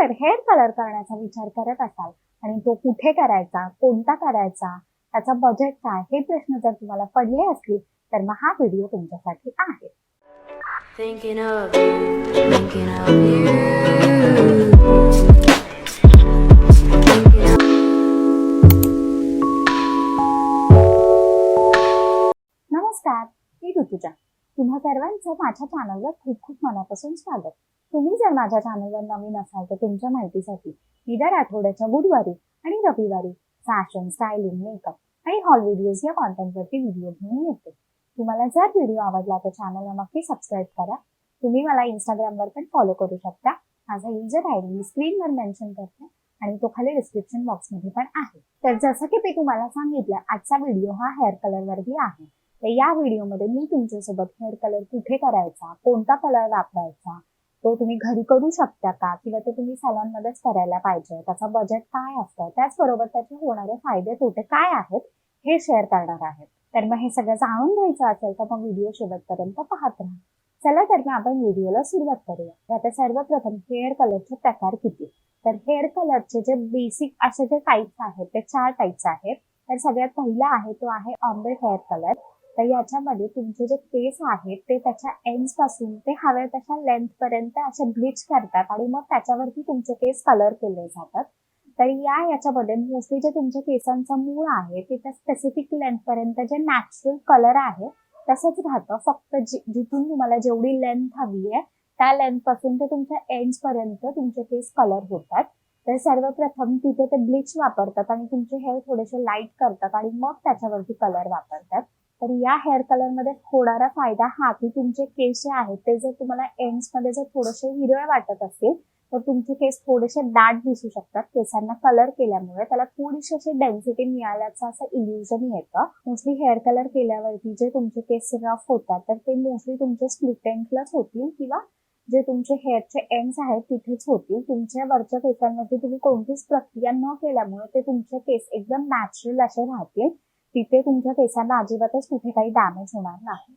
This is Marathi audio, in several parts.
जर हेअर कलर करण्याचा विचार करत असाल आणि तो कुठे करायचा, कोणता करायचा, त्याचा बजेट काय, हे प्रश्न जर तुम्हाला पडले असतील तर मग हा व्हिडिओ तुमच्यासाठी आहे. Thinking of you, thinking of you. नमस्कार, मी ऋतुजा. तुम्हा सर्वांचं माझ्या चॅनलवर खूप खूप मनापासून स्वागत. तुम्ही जर माझ्या चॅनलवर नवीन असाल तर तुमच्या माहितीसाठी मी दर आठवड्याच्या बुधवारी आणि रविवारी फॅशन, स्टायलिंग, मेकअप आणि हॉल व्हिडिओज या कॉन्टेंटवरती व्हिडिओ घेऊन येते. तुम्हाला जर व्हिडिओ आवडला तर चॅनलला नक्की सबस्क्राईब करा. तुम्ही मला इंस्टाग्रामवर पण फॉलो करू शकता. माझा युजर आयडी मी स्क्रीनवर मेन्शन करते आणि तो खाली डिस्क्रिप्शन बॉक्समध्ये पण आहे. तर जसं की मी तुम्हाला सांगितलं, आजचा व्हिडिओ हा हेअर कलरवरती आहे. तर या व्हिडिओमध्ये मी तुमच्यासोबत हेअर कलर कुठे करायचा, कोणता कलर वापरायचा, तो तुम्ही घरी करू शकता का, किंवा तो तुम्ही सॅलॉनमध्येच करायला पाहिजे, त्याचा बजेट काय असतं, त्याचबरोबर त्याचे होणारे फायदे तोटे काय आहेत हे शेअर करणार आहे. तर मग हे सगळं जाणून घ्यायचं असेल तर मग व्हिडिओ शेवटपर्यंत पाहत राहा. चला तर मग आपण व्हिडिओला सुरुवात करूया. तर आता सर्वप्रथम हेअर कलरचे प्रकार किती. तर हेअर कलरचे जे बेसिक असे जे टाईप्स आहेत ते 4 टाईप्स आहेत. तर सगळ्यात पहिला आहे तो आहे ऑम्ब्रे हेअर कलर. तर याच्यामध्ये तुमचे जे केस आहेत ते त्याच्या एंड्स पासून ते हव्या तशा लेंथ पर्यंत असे ब्लीच करतात आणि मग त्याच्यावरती तुमचे केस कलर केले जातात. तर याच्यामध्ये मोस्टली जे तुमच्या केसांचं मूळ आहे ते त्या स्पेसिफिक लेंथ पर्यंत जे नॅचरल कलर आहे तसंच राहतं. फक्त जिथून तुम्हाला जेवढी लेंथ हवी आहे त्या लेंथ पासून ते तुमच्या एंड्स पर्यंत तुमचे केस कलर होतात. तर सर्वप्रथम तिथे ते ब्लीच वापरतात आणि तुमचे हेअर थोडेसे लाईट करतात आणि मग त्याच्यावरती कलर वापरतात. तर या हेअर कलर मध्ये होणारा फायदा हा की तुमचे केस जे आहेत ते जर तुम्हाला एंड्स मध्ये जर थोडेसे हिरवे वाटत असतील तर तुमचे केस थोडेसे दाट दिसू शकतात. केसांना कलर केल्यामुळे त्याला थोडीशी अशी डेन्सिटी मिळाल्याचं असं इल्युजन येतं. मोस्टली हेअर कलर केल्यावरती जे तुमचे केस रफ होतात तर ते मोस्टली तुमचे स्प्लिट एंड्सलाच होतील किंवा जे तुमचे हेअरचे एंड्स आहेत तिथेच होतील. तुमच्या वरच्या केसांवरती तुम्ही कोणतीच प्रक्रिया न केल्यामुळे ते तुमचे केस एकदम नॅचरल असे राहतील. तिथे तुमच्या केसांना अजिबातच कुठे काही डॅमेज होणार नाही.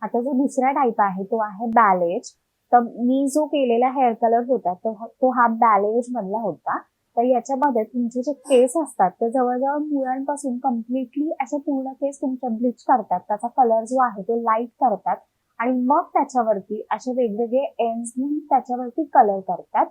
आता जो दुसरा टाईप आहे तो आहे बॅलेज. तर मी जो केलेला हेअर कलर होता तो हा बॅलेज मधला होता. तर याच्यामध्ये तुमचे जे केस असतात ते जवळजवळ मुळांपासून कम्प्लिटली असे पूर्ण केस तुमच्या ब्लीच करतात. त्याचा कलर जो आहे तो लाईट करतात आणि मग त्याच्यावरती असे वेगवेगळे एंड्स घेऊन त्याच्यावरती कलर करतात.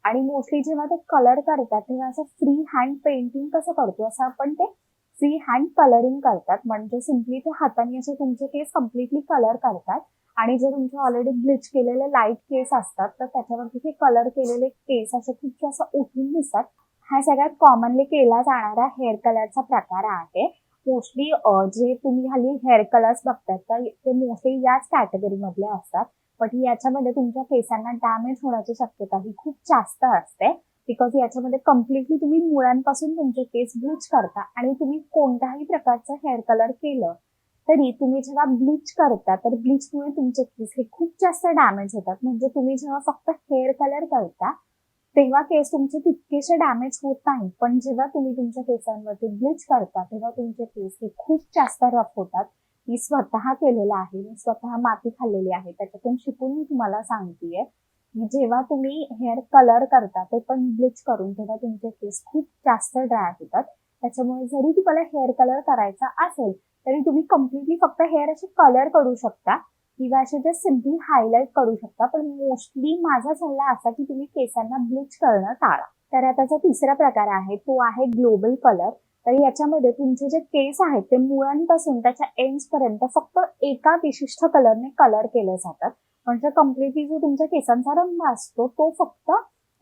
आणि मोस्टली जेव्हा ते कलर करतात तेव्हा असं फ्री हँड पेंटिंग कसं करतो असं आपण ते फ्री हँड कलरिंग करतात. म्हणजे सिम्पली ते हाताने असे तुमचे केस कम्प्लिटली कलर करतात आणि जे तुमचे ऑलरेडी ब्लीच केलेले लाईट केस असतात तर त्याच्यावरती ते कलर केलेले केस असे खूप जास्त उठून दिसतात. हा सगळ्यात कॉमनली केला जाणारा हेअर कलरचा प्रकार आहे. मोस्टली जे तुम्ही हल्ली हेअर कलर्स बघतात तर ते मोस्टली याच कॅटेगरी मधले असतात. पण याच्यामध्ये तुमच्या केसांना डॅमेज होण्याची शक्यता ही खूप जास्त असते. बिकॉज याच्यामध्ये कम्प्लिटली तुम्ही मुळांपासून तुमचे केस ब्लीच करता आणि तुम्ही कोणत्याही प्रकारचं हेअर कलर केलं तरी तुम्ही जेव्हा ब्लीच करता तर ब्लीचमुळे तुमचे केस हे खूप जास्त डॅमेज होतात. म्हणजे तुम्ही जेव्हा फक्त हेअर कलर करता तेव्हा केस तुमचे तितकेसे डॅमेज होत नाही, पण जेव्हा तुम्ही तुमच्या केसांवरती ब्लीच करता तेव्हा तुमचे केस हे खूप जास्त रफ होतात. मी स्वतः केलेलं आहे, मी स्वतः माती खाल्लेली आहे, त्याच्यातून शिकून मी तुम्हाला सांगतेय. जेव्हा तुम्ही हेअर कलर करता ते पण ब्लीच करून तेव्हा तुमचे केस खूप जास्त ड्राय होतात. त्याच्यामुळे जरी तुम्हाला हेअर कलर करायचा असेल तरी तुम्ही कम्प्लिटली फक्त हेअर असे कलर करू शकता किंवा असे जस्ट सिम्पली हायलाइट करू शकता. पण मोस्टली माझा सल्ला असा की तुम्ही केसांना ब्लीच करणं टाळा. तर आता जो तिसरा प्रकार आहे तो आहे ग्लोबल कलर. तर याच्यामध्ये तुमचे जे केस आहेत ते मुळांपासून त्याच्या एंड्स पर्यंत फक्त एका विशिष्ट कलरने कलर केले जातात. म्हणजे कम्प्लिटली जो तुमच्या केसांचा रंग असतो तो फक्त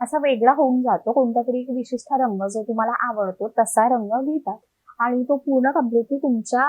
असा वेगळा होऊन जातो. कोणता तरी एक विशिष्ट रंग जो तुम्हाला आवडतो तसा रंग घेतात आणि तो पूर्ण कम्प्लिटली तुमच्या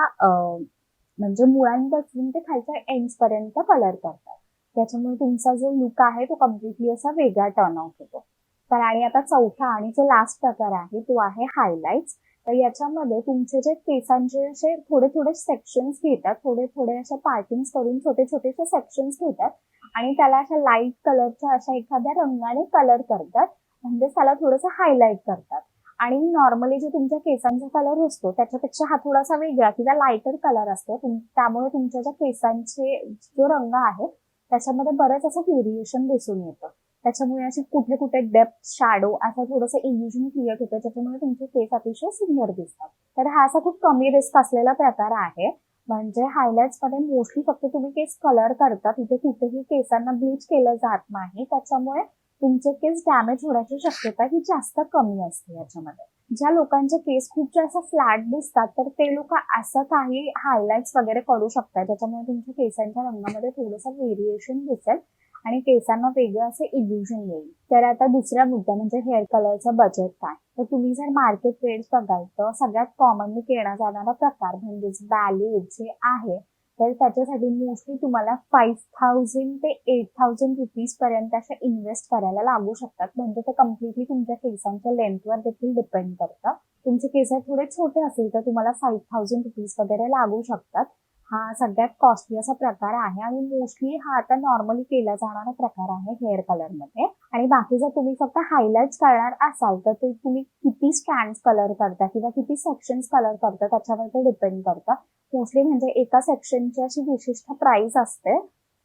म्हणजे मुळांपासून ते खालच्या एंड्स पर्यंत कलर करतात. त्याच्यामुळे तुमचा जो लुक आहे तो कम्प्लिटली असा वेगळा टर्न आउट होतो. तर आणि आता चौथा आणि जो लास्ट प्रकार आहे तो आहे हायलाइट्स. तर याच्यामध्ये तुमचे जे केसांचे असे थोडे थोडे सेक्शन्स घेतात, थोडे थोडे अशा पार्टिंग्स करून छोटे छोटेसे सेक्शन्स घेतात आणि त्याला अशा लाईट कलरच्या अशा एखाद्या रंगाने कलर करतात. म्हणजे त्याला थोडंसं हायलाइट करतात. आणि नॉर्मली जो तुमच्या केसांचा कलर असतो त्याच्यापेक्षा हा थोडासा वेगळा किंवा लाईटर कलर असतो. त्यामुळे तुमच्या ज्या केसांचे जो रंग आहे त्याच्यामध्ये बरंच असं व्हेरिएशन दिसून येतं. त्याच्यामुळे अशी कुठे कुठे डेप्थ शॅडो असं थोडंसं इल्युजन क्रिएट होतं, ज्याच्यामुळे तुमचे केस अतिशय सुंदर दिसतात. तर हा असा खूप कमी रिस्क असलेला प्रकार आहे. म्हणजे हायलाइट्स मध्ये मोस्टली फक्त तुम्ही केस कलर करता, तिथे कुठेही केसांना ब्लीच केलं जात नाही, त्याच्यामुळे तुमचे केस डॅमेज होण्याची शक्यता ही जास्त कमी असते याच्यामध्ये. ज्या लोकांचे केस खूप जास्त फ्लॅट दिसतात तर ते लोक असं काही हायलाइट्स वगैरे करू शकतात, ज्याच्यामुळे तुमच्या केसांच्या रंगामध्ये थोडंसं व्हेरिएशन दिसेल आणि केसांना वेगळं असं इल्युजन येईल. तर आता दुसरा मुद्दा म्हणजे हेअर कलरचं बजेट काय. तर तुम्ही जर मार्केट रेट्स बघाल तर सगळ्यात कॉमनली केला जाणारा प्रकार म्हणजेच बॅलेज जे आहे, तर त्याच्यासाठी मोस्टली तुम्हाला 5,000 ते 8,000 रुपीज पर्यंत असे इन्व्हेस्ट करायला लागू शकतात. म्हणजे ते कम्प्लिटली तुमच्या केसांच्या लेंथवर देखील डिपेंड करतं. तुमचे केस थोडे छोटे असेल तर तुम्हाला 5,000 रुपीज वगैरे लागू शकतात. हा सगळ्यात कॉस्टली असा प्रकार आहे आणि मोस्टली हा आता नॉर्मली केला जाणारा प्रकार आहे हेअर कलरमध्ये. आणि बाकी जर तुम्ही फक्त हायलाइट्स करणार असाल तर ते तुम्ही किती स्ट्रँड्स कलर करता किंवा किती सेक्शन्स कलर करता त्याच्यावर ते डिपेंड करतं. मोस्टली म्हणजे एका सेक्शनची अशी विशिष्ट प्राइस असते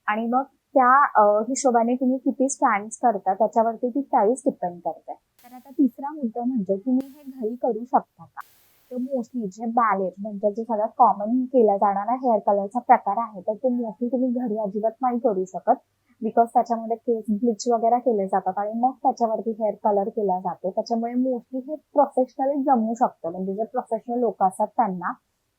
आणि मग त्या हिशोबाने तुम्ही किती स्ट्रँड्स करता त्याच्यावरती ती प्राइस डिपेंड करते. तर आता तिसरा मुद्दा म्हणजे तुम्ही हे घरी करू शकता का. तर मोस्टली जे बॅलेज म्हणजे जे सगळ्यात कॉमन केला जाणारा हेअर कलरचा प्रकार आहे, तर तो मोस्टली तुम्ही घरी अजिबात नाही करू शकत. बिकॉज त्याच्यामध्ये केस ब्लीच वगैरे केले जातात आणि मग त्याच्यावरती हेअर कलर केला जातो. त्याच्यामुळे मोस्टली हे प्रोफेशनली जमू शकतं. म्हणजे जे प्रोफेशनल लोक असतात त्यांना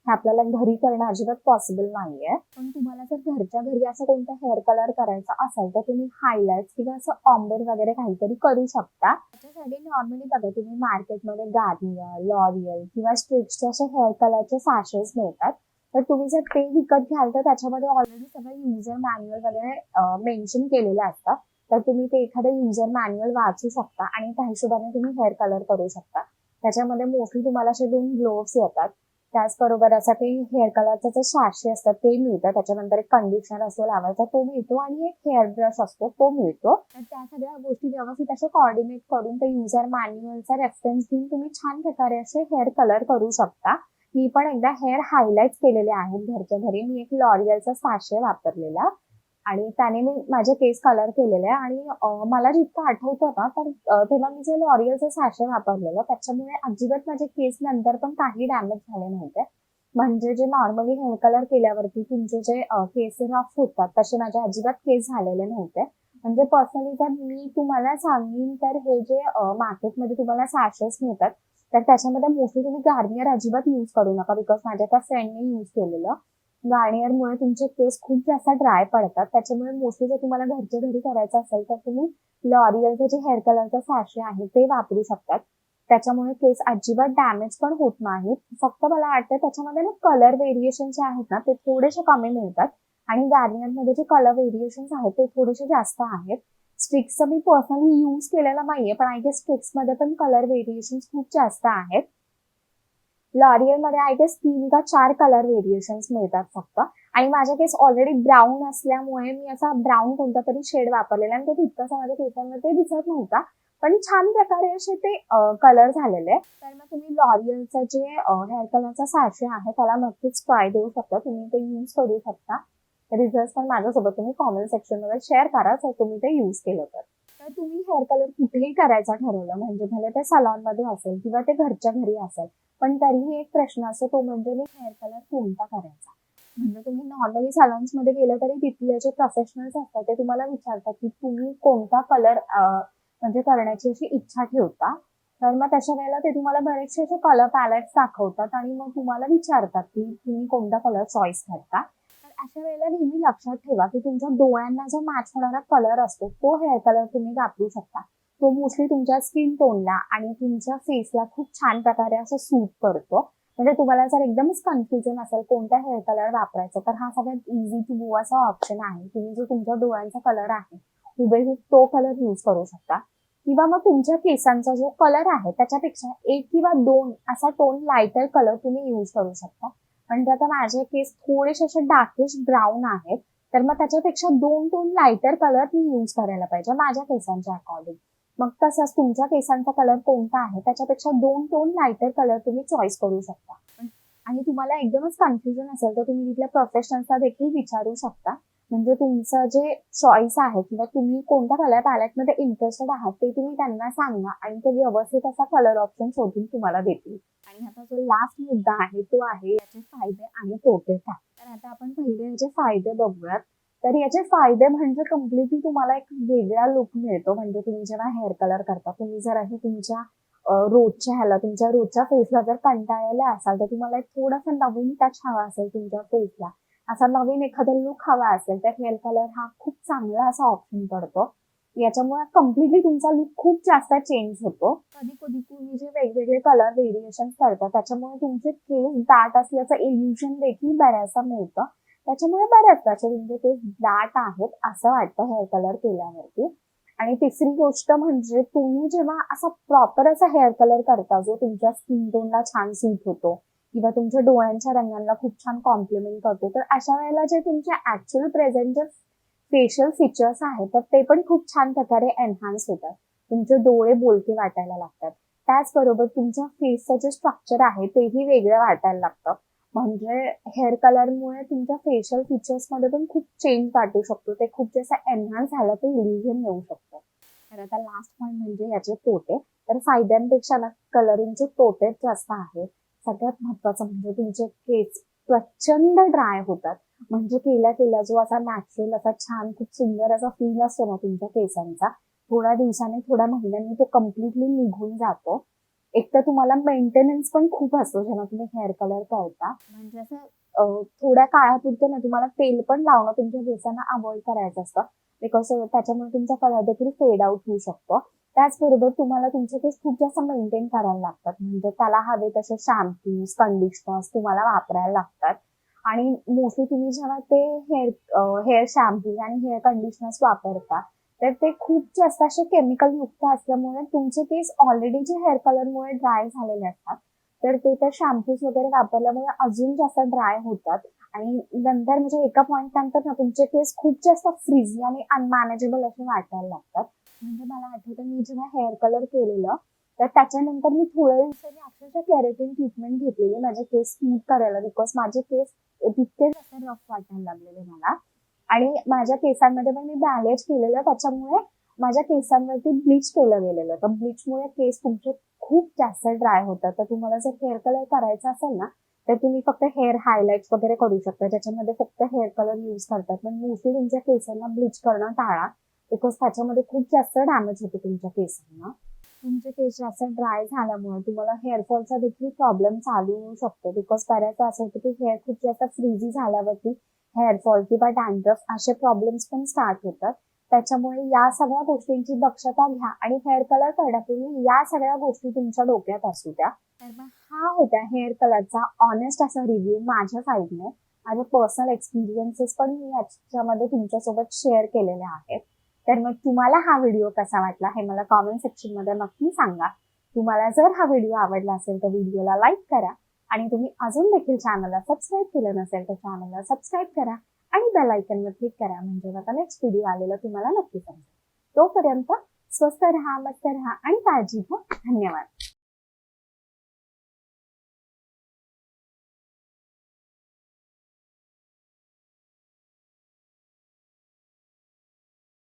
हे आपल्याला घरी करणं अजिबात पॉसिबल नाहीये. पण तुम्हाला जर घरच्या घरी असं कोणता हेअर कलर करायचा असेल तर तुम्ही हायलाइट्स किंवा असं ऑम्बर वगैरे काहीतरी करू शकता. त्याच्यासाठी नॉर्मली बघा तुम्ही मार्केटमध्ये गार्नियर, लॉरियल किंवा स्ट्रिक्सचे असे हेअर कलरचे सॅशेस मिळतात. तर तुम्ही जर ते विकत घ्याल तर त्याच्यामध्ये ऑलरेडी सगळं युजर मॅन्युअल वगैरे मेन्शन केलेलं असतं. तर तुम्ही ते एखादं युजर मॅन्युअल वाचू शकता आणि त्या हिशोबाने तुम्ही हेअर कलर करू शकता. त्याच्यामध्ये मोस्टली तुम्हाला असे 2 ग्लोव्स येतात. त्याचबरोबर असं ते हेअर कलरचं जे सॅशे असतात ते मिळतं. त्याच्यानंतर एक कंडिशनर असतो लावायचा तो मिळतो आणि एक हेअर ब्रश असतो तो मिळतो. तर त्या सगळ्या गोष्टी व्यवस्थित अशा कोऑर्डिनेट करून ते युजर मॅन्युअलचा रेफरन्स घेऊन तुम्ही छान प्रकारे असे हेअर कलर करू शकता. मी पण एकदा हेअर हायलाइट्स केलेले आहेत घरच्या घरी. मी एक लॉरियलचा सॅशे वापरलेला आणि त्याने मी माझे केस कलर केलेले आणि मला जितकं आठवतं ना तर तेव्हा मी जे लॉरियलचं सॅशे वापरलेलं त्याच्यामुळे अजिबात माझे केस नंतर पण काही डॅमेज झाले नव्हते. म्हणजे जे नॉर्मली हेअर कलर केल्यावरती तुमचे जे केस रफ होतात तसे माझे अजिबात केस झालेले नव्हते. म्हणजे पर्सनली जर मी तुम्हाला सांगेन तर हे जे मार्केटमध्ये तुम्हाला सॅशेस मिळतात तर त्याच्यामध्ये मोस्टली तुम्ही गार्नियर अजिबात यूज करू नका. बिकॉज माझ्या त्या फ्रेंडने यूज केलेलं. गार्नियरमुळे तुमचे केस खूप जास्त ड्राय पडतात. त्याच्यामुळे मोस्टली जर तुम्हाला घरच्या घरी करायचं असेल तर तुम्ही लॉरियलचे जे हेअर कलरचं सॅशे आहे ते वापरू शकतात. त्याच्यामुळे केस अजिबात डॅमेज पण होत नाहीत. फक्त मला वाटतं त्याच्यामध्ये ना कलर व्हेरिएशन जे आहेत ना ते थोडेसे कमी मिळतात आणि गार्नियरमध्ये जे कलर व्हेरिएशन्स आहेत ते थोडेसे जास्त आहेत. स्ट्रिक्सचं मी पर्सनली यूज केलेलं नाहीये, पण आय गेस स्ट्रिक्समध्ये पण कलर व्हेरिएशन्स खूप जास्त आहेत. लॉरियलमध्ये आय गेस 3 का 4 कलर व्हेरिएशन्स मिळतात फक्त. आणि माझा केस ऑलरेडी ब्राऊन असल्यामुळे मी असा ब्राऊन कोणता तरी शेड वापरलेला आणि तो तितकासा माझ्या केसांमध्ये दिसत नव्हता. पण छान प्रकारे असे ते कलर झालेले. तर मग तुम्ही लॉरियलचं जे हेअर कलरचा सॅशे आहे त्याला नक्कीच ट्राय देऊ शकता. तुम्ही ते यूज करू शकता. रिझल्ट पण माझ्यासोबत तुम्ही कॉमेंट सेक्शनमध्ये शेअर करा जर तुम्ही ते यूज केलं तर. तर तुम्ही हेअर कलर कुठेही करायचं ठरवलं म्हणजे भले ते सलॉनमध्ये असेल किंवा ते घरच्या घरी असेल, पण तरीही एक प्रश्न असतो तो म्हणजे मी हेअर कलर कोणता करायचा. म्हणजे तुम्ही नॉर्मली सलॉन्समध्ये गेलं तरी तिथले जे प्रोफेशनल्स असतात ते तुम्हाला विचारतात की तुम्ही कोणता कलर म्हणजे करण्याची अशी इच्छा ठेवता. तर मग तशा वेळेला ते तुम्हाला बरेचसे असे कलर पॅलेट्स दाखवतात आणि मग तुम्हाला विचारतात की तुम्ही कोणता कलर चॉईस करता. तर अशा वेळेला नेहमी लक्षात ठेवा की तुमच्या डोळ्यांना जो मॅच होणारा कलर असतो तो हेअर कलर तुम्ही वापरू शकता. तो मोस्टली तुमच्या स्किन टोनला आणि तुमच्या फेसला खूप छान प्रकारे असं सूट करतो. म्हणजे तुम्हाला जर एकदमच कन्फ्युजन असेल कोणता हेअर कलर वापरायचा तर हा सगळ्यात इझी टू गो असा ऑप्शन आहे. तुम्ही जो तुमच्या डोळ्यांचा कलर आहे हुबेहूब तो कलर यूज करू शकता. किंवा मग तुमच्या केसांचा जो कलर आहे त्याच्यापेक्षा 1 किंवा 2 असा टोन लायटर कलर तुम्ही यूज करू शकता. म्हणजे आता माझे केस थोडेसे असे डार्किश ब्राऊन आहेत तर मग त्याच्यापेक्षा 2 टोन लायटर कलर मी यूज करायला पाहिजे माझ्या केसांच्या अकॉर्डिंग. मग तसंच तुमच्या केसांचा कलर कोणता आहे त्याच्यापेक्षा 2 टोन लायटर कलर तुम्ही चॉईस करू शकता. आणि तुम्हाला एकदमच कन्फ्युजन असेल तर तुम्ही तिथल्या प्रोफेशनल्सला देखील विचारू शकता. म्हणजे तुमचं जे चॉईस आहे किंवा तुम्ही कोणत्या कलर पॅलेटमध्ये इंटरेस्टेड आहात ते तुम्ही त्यांना सांगा आणि ते व्यवस्थित असा कलर ऑप्शन शोधून तुम्हाला देतील. आणि आता जो लास्ट मुद्दा आहे तो आहे याचे फायदे आणि तोटे काय. तर आता आपण पहिले याचे फायदे बघूयात. तर याचे फायदे म्हणजे कम्प्लिटली तुम्हाला एक वेगळा लुक मिळतो. म्हणजे तुम्ही जेव्हा हेअर कलर करता, तुम्ही जर असे तुमच्या तुमच्या रोजच्या फेसला जर कंटाळलेले असाल, तर तुम्हाला एक थोडासा नवीन टच हवा असेल तुमच्या फेसला, असा नवीन एखादा लुक हवा असेल, तर हेअर कलर हा खूप चांगला असा ऑप्शन पडतो. याच्यामुळे कम्प्लिटली तुमचा लुक खूप जास्त चेंज होतो. कधी-कधी तुम्ही जे वेगवेगळे कलर व्हेरिएशन्स करता, त्याच्यामुळे तुमचे केस दाट असल्याचं इल्युजन देखील बऱ्याचदा मिळतं. त्याच्यामुळे बऱ्याचदा तुमचे केस दाट आहेत असं वाटतं हेअर कलर केल्यावरती. आणि तिसरी गोष्ट म्हणजे तुम्ही जेव्हा असा प्रॉपर असा हेअर कलर करता, जो तुमच्या स्किन टोनला छान सूट होतो किंवा तुमच्या डोळ्यांच्या रंगांना खूप छान कॉम्प्लिमेंट करतो, तर अशा वेळेला जे तुमचे ऍक्च्युअल प्रेझेंट जे फेशियल फीचर्स आहेत, तर ते पण खूप छान प्रकारे एनहान्स होतात. तुमचे डोळे बोलके वाटायला लागतात. त्याचबरोबर तुमच्या फेसचं जे स्ट्रक्चर आहे तेही वेगळं वाटायला लागतं. म्हणजे हेअर कलरमुळे तुमच्या फेशियल फीचर्समध्ये पण खूप चेंज वाटू शकतो. ते खूप जास्त एनहान्स झालं तर इल्युजन येऊ शकतं. तर आता लास्ट पॉईंट म्हणजे याचे तोटे. तर फायद्यांपेक्षा ना कलरिंगचे तोटेच जास्त आहेत. सगळ्यात महत्वाचं म्हणजे तुमचे केस प्रचंड ड्राय होतात. म्हणजे केल्या जो असा नॅचरल असा छान खूप सुंदर असा फील असतो ना तुमच्या केसांचा, थोड्या दिवसांनी थोड्या महिन्यांनी तो कम्प्लिटली निघून जातो. एक तर तुम्हाला मेंटेनन्स पण खूप असतो जेव्हा तुम्ही हेअर कलर करता. म्हणजे असं थोड्या काळापुरतं ना तुम्हाला तेल पण लावणं तुमच्या केसांना अवॉइड करायचं असतं. बिकॉज त्याच्यामुळे तुमचा कलर देखील फेड आउट होऊ शकतो. त्याचबरोबर तुम्हाला तुमचे केस खूप जास्त मेंटेन करायला लागतात. म्हणजे त्याला हवे तसे शॅम्पूज, कंडिशनर्स तुम्हाला वापरायला लागतात. आणि मोस्टली तुम्ही जेव्हा ते हेअर शॅम्पूज आणि हेअर कंडिशनर्स वापरता, तर ते खूप जास्त असे केमिकल युक्त असल्यामुळे तुमचे केस ऑलरेडी जे हेअर कलरमुळे ड्राय झालेले असतात, तर ते तर शॅम्पूज वगैरे वापरल्यामुळे अजून जास्त ड्राय होतात. आणि नंतर म्हणजे एका पॉईंट नंतर ना तुमचे केस खूप जास्त फ्रिझी आणि अनमॅनेजेबल असे वाटायला लागतात. म्हणजे मला आठवतं मी जेव्हा हेअर कलर केलेलं, तर त्याच्यानंतर मी थोड्या दिवसांनी अक्षरशः केराटिन ट्रीटमेंट घेतलेली माझे केस स्मूथ करायला. बिकॉज माझे केस तितके जास्त रफ वाटायला लागलेले मला. आणि माझ्या केसांमध्ये पण मी बॅलेज केलेलं, त्याच्यामुळे माझ्या केसांवरती ब्लीच केलं गेलेलं. तर ब्लीचमुळे केस तुमचे खूप जास्त ड्राय होतात. तर तुम्हाला जर हेअर कलर करायचा असेल ना, तर तुम्ही फक्त हेअर हायलाइट्स वगैरे करू शकता, ज्याच्यामध्ये फक्त हेअर कलर यूज करतात. पण मोस्टली तुमच्या केसांना ब्लीच करणं टाळा, बिकॉज त्याच्यामध्ये खूप जास्त डॅमेज होतो तुमच्या केसांना. तुमचे केस जास्त ड्राय झाल्यामुळे तुम्हाला हेअरफॉलचा देखील प्रॉब्लेम चालू होऊ शकतो. बिकॉज बऱ्याचदा असं होतं की हेअर खूप जास्त फ्रीझी झाल्यावरती हेअरफॉल किंवा डॅन्ड्रफ असे प्रॉब्लेम्स पण स्टार्ट होतात. त्याच्यामुळे या सगळ्या गोष्टींची दक्षता घ्या आणि हेअर कलर करण्यापूर्वी या सगळ्या गोष्टी तुमच्या डोक्यात असू द्या. तर मग हा होता हेअर कलरचा ऑनेस्ट असा रिव्ह्यू माझ्या साईडने. माझे पर्सनल एक्सपिरियन्सेस पण मी याच्यामध्ये तुमच्यासोबत शेअर केलेले आहेत. तर मग तुम्हाला हा व्हिडिओ कसा वाटला हे मला कॉमेंट सेक्शनमध्ये नक्की सांगा. तुम्हाला जर हा व्हिडिओ आवडला असेल तर व्हिडिओला लाईक करा आणि तुम्ही अजून देखील चॅनलला सबस्क्राईब केलं नसेल तर चॅनलला सबस्क्राईब करा आणि बेल आयकॉनवर क्लिक करा, म्हणजे आता नेक्स्ट व्हिडिओ आलेला तुम्हाला नक्की समजेल. तोपर्यंत स्वस्त रहा, मस्त रहा आणि काळजी घ्या. धन्यवाद.